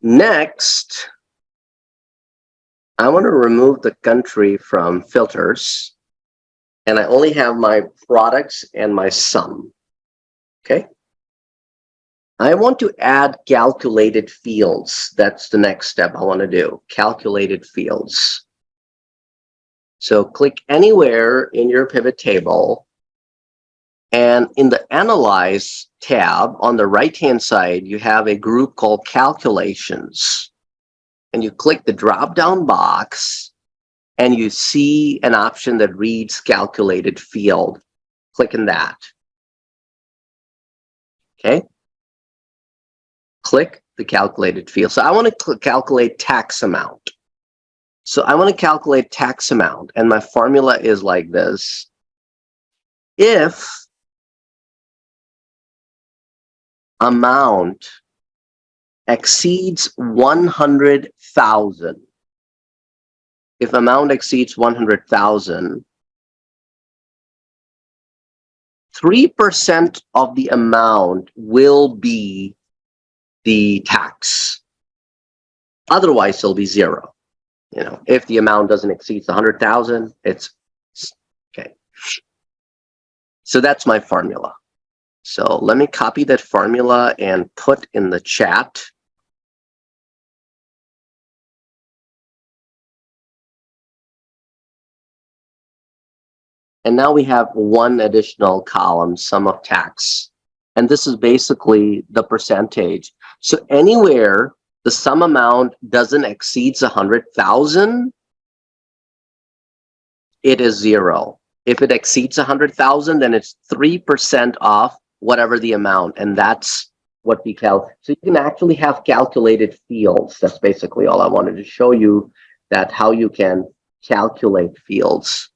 Next, I want to remove the country from filters, and I only have my products and my sum. Okay. I want to add calculated fields. That's the next step I want to do. Calculated fields. So click anywhere in your pivot table, and in the Analyze tab on the right-hand side, you have a group called Calculations. And you click the drop-down box, and you see an option that reads Calculated Field. Click on that. Okay. Click the calculated field. So I want to calculate tax amount. So I want to calculate tax amount, and my formula is like this. If amount exceeds 100,000, if amount exceeds 100,000, 3% of the amount will be the tax. Otherwise, it'll be zero. You know, if the amount doesn't exceed 100,000, it's okay. So that's my formula. So let me copy that formula and put in the chat. And now we have one additional column, sum of tax. And this is basically the percentage. So anywhere the sum amount doesn't exceed 100,000, it is zero. If it exceeds 100,000, then it's 3% off whatever the amount. And that's what we calculate. So you can actually have calculated fields. That's basically all I wanted to show you, that how you can calculate fields.